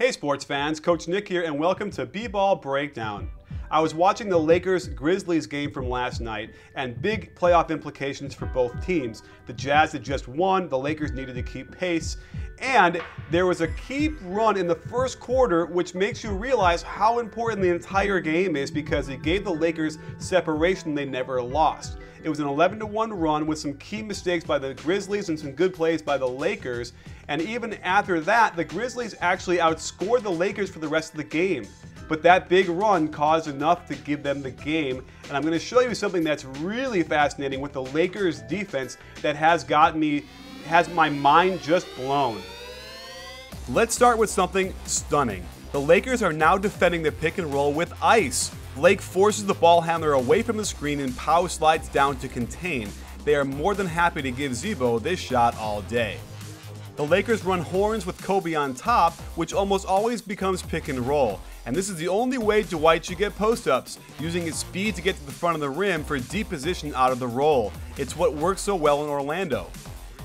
Hey sports fans, Coach Nick here and welcome to B-Ball Breakdown. I was watching the Lakers-Grizzlies game from last night and big playoff implications for both teams. The Jazz had just won, the Lakers needed to keep pace, and there was a key run in the first quarter which makes you realize how important the entire game is because it gave the Lakers separation they never lost. It was an 11-1 run with some key mistakes by the Grizzlies and some good plays by the Lakers. And even after that, the Grizzlies actually outscored the Lakers for the rest of the game. But that big run caused enough to give them the game. And I'm going to show you something that's really fascinating with the Lakers defense that has my mind just blown. Let's start with something stunning. The Lakers are now defending the pick and roll with ice. Blake forces the ball handler away from the screen and Pau slides down to contain. They are more than happy to give Z-Bo this shot all day. The Lakers run horns with Kobe on top, which almost always becomes pick and roll. And this is the only way Dwight should get post-ups, using his speed to get to the front of the rim for deep position out of the roll. It's what works so well in Orlando.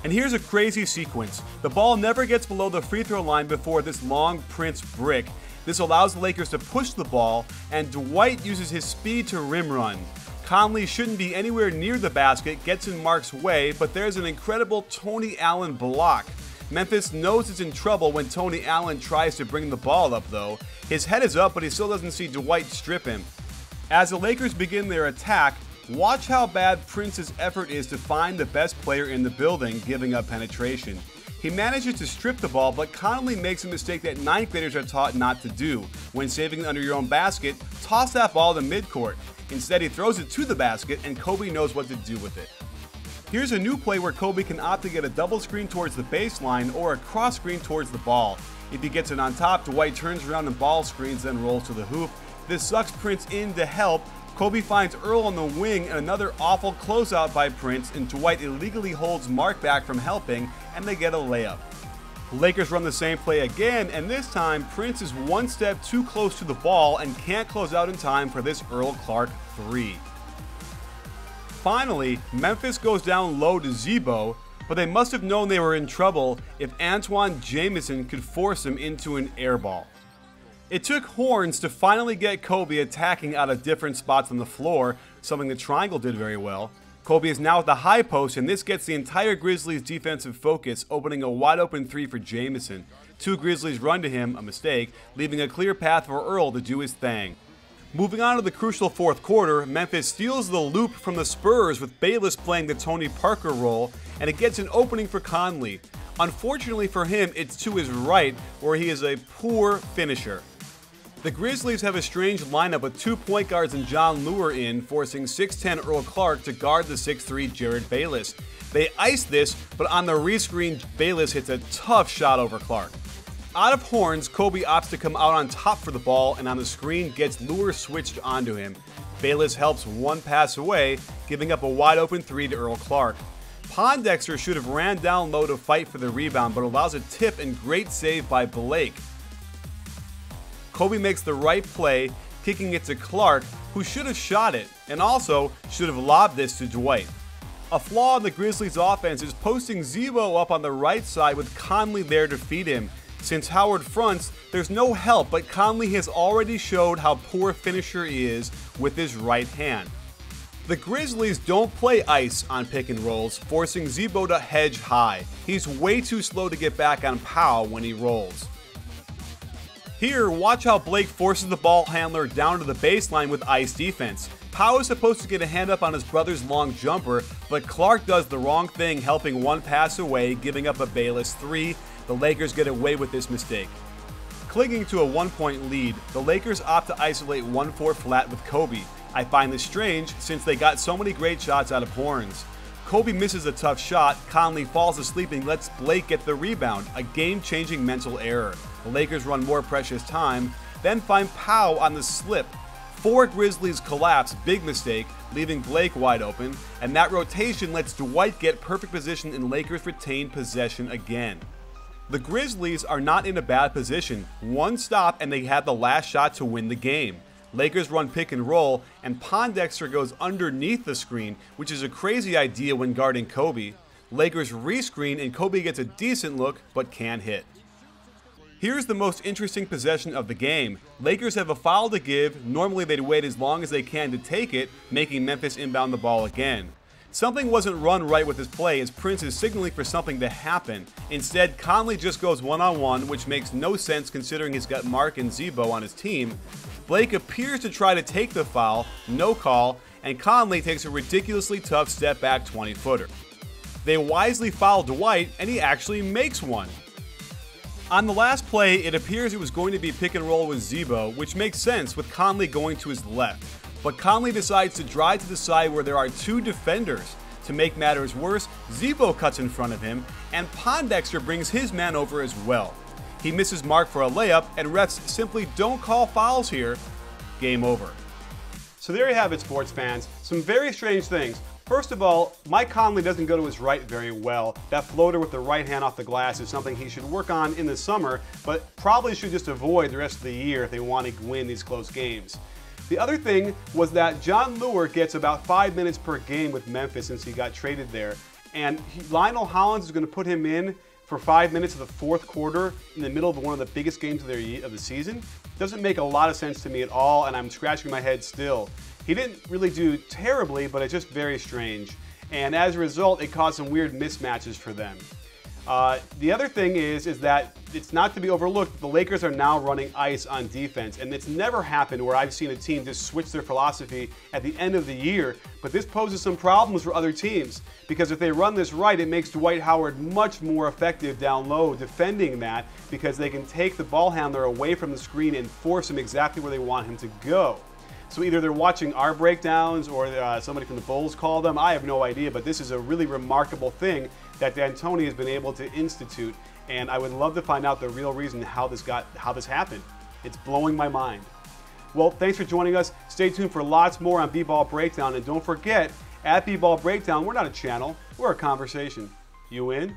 And here's a crazy sequence. The ball never gets below the free throw line before this long Prince brick. This allows the Lakers to push the ball, and Dwight uses his speed to rim run. Conley shouldn't be anywhere near the basket, gets in Mark's way, but there's an incredible Tony Allen block. Memphis knows it's in trouble when Tony Allen tries to bring the ball up though. His head is up, but he still doesn't see Dwight strip him. As the Lakers begin their attack, watch how bad Prince's effort is to find the best player in the building, giving up penetration. He manages to strip the ball, but Conley makes a mistake that ninth graders are taught not to do. When saving it under your own basket, toss that ball to midcourt. Instead, he throws it to the basket, and Kobe knows what to do with it. Here's a new play where Kobe can opt to get a double screen towards the baseline or a cross screen towards the ball. If he gets it on top, Dwight turns around and ball screens, then rolls to the hoop. This sucks Prince in to help. Kobe finds Earl on the wing and another awful closeout by Prince, and Dwight illegally holds Mark back from helping, and they get a layup. The Lakers run the same play again, and this time Prince is one step too close to the ball and can't close out in time for this Earl Clark 3. Finally, Memphis goes down low to Z-Bo, but they must have known they were in trouble if Antoine Jamison could force him into an airball. It took horns to finally get Kobe attacking out of different spots on the floor, something the triangle did very well. Kobe is now at the high post, and this gets the entire Grizzlies defensive focus, opening a wide open 3 for Jamison. Two Grizzlies run to him, a mistake, leaving a clear path for Earl to do his thing. Moving on to the crucial fourth quarter, Memphis steals the loop from the Spurs with Bayless playing the Tony Parker role, and it gets an opening for Conley. Unfortunately for him, it's to his right, where he is a poor finisher. The Grizzlies have a strange lineup with two point guards and John Lure in, forcing 6'10 Earl Clark to guard the 6'3 Jared Bayless. They ice this, but on the rescreen, Bayless hits a tough shot over Clark. Out of horns, Kobe opts to come out on top for the ball, and on the screen gets Lure switched onto him. Bayless helps one pass away, giving up a wide open 3 to Earl Clark. Pondexter should have ran down low to fight for the rebound, but allows a tip and great save by Blake. Kobe makes the right play, kicking it to Clark, who should have shot it, and also should have lobbed this to Dwight. A flaw in the Grizzlies' offense is posting Z-Bo up on the right side with Conley there to feed him. Since Howard fronts, there's no help, but Conley has already showed how poor a finisher he is with his right hand. The Grizzlies don't play ice on pick and rolls, forcing Z-Bo to hedge high. He's way too slow to get back on Pau when he rolls. Here, watch how Blake forces the ball handler down to the baseline with ice defense. Pau is supposed to get a hand up on his brother's long jumper, but Clark does the wrong thing, helping one pass away, giving up a Bayless 3. The Lakers get away with this mistake. Clinging to a 1-point lead, the Lakers opt to isolate 1-4 flat with Kobe. I find this strange since they got so many great shots out of horns. Kobe misses a tough shot, Conley falls asleep and lets Blake get the rebound, a game-changing mental error. The Lakers run more precious time, then find Pau on the slip. 4 Grizzlies collapse, big mistake, leaving Blake wide open, and that rotation lets Dwight get perfect position and Lakers retain possession again. The Grizzlies are not in a bad position. One stop and they have the last shot to win the game. Lakers run pick and roll, and Pondexter goes underneath the screen, which is a crazy idea when guarding Kobe. Lakers rescreen and Kobe gets a decent look, but can't hit. Here's the most interesting possession of the game. Lakers have a foul to give. Normally they'd wait as long as they can to take it, making Memphis inbound the ball again. Something wasn't run right with this play as Prince is signaling for something to happen. Instead, Conley just goes one-on-one, which makes no sense considering he's got Mark and Zebo on his team. Blake appears to try to take the foul, no call, and Conley takes a ridiculously tough step-back 20-footer. They wisely foul Dwight, and he actually makes one. On the last play, it appears it was going to be pick and roll with Zebo, which makes sense with Conley going to his left. But Conley decides to drive to the side where there are two defenders. To make matters worse, Zebo cuts in front of him, and Pondexter brings his man over as well. He misses Mark for a layup, and refs simply don't call fouls here. Game over. So there you have it, sports fans. Some very strange things. First of all, Mike Conley doesn't go to his right very well. That floater with the right hand off the glass is something he should work on in the summer, but probably should just avoid the rest of the year if they want to win these close games. The other thing was that John Leuer gets about 5 minutes per game with Memphis since he got traded there, and Lionel Hollins is going to put him in for 5 minutes of the fourth quarter in the middle of one of the biggest games of the season. Doesn't make a lot of sense to me at all, and I'm scratching my head still. He didn't really do terribly, but it's just very strange. And as a result, it caused some weird mismatches for them. The other thing is that it's not to be overlooked. The Lakers are now running ice on defense, and it's never happened where I've seen a team just switch their philosophy at the end of the year. But this poses some problems for other teams because if they run this right, it makes Dwight Howard much more effective down low defending that because they can take the ball handler away from the screen and force him exactly where they want him to go. So either they're watching our breakdowns or somebody from the Bulls call them. I have no idea, but this is a really remarkable thing that D'Antoni has been able to institute, and I would love to find out the real reason how this happened. It's blowing my mind. Well, thanks for joining us. Stay tuned for lots more on B-Ball Breakdown, and don't forget, at B-Ball Breakdown, we're not a channel, we're a conversation. You in?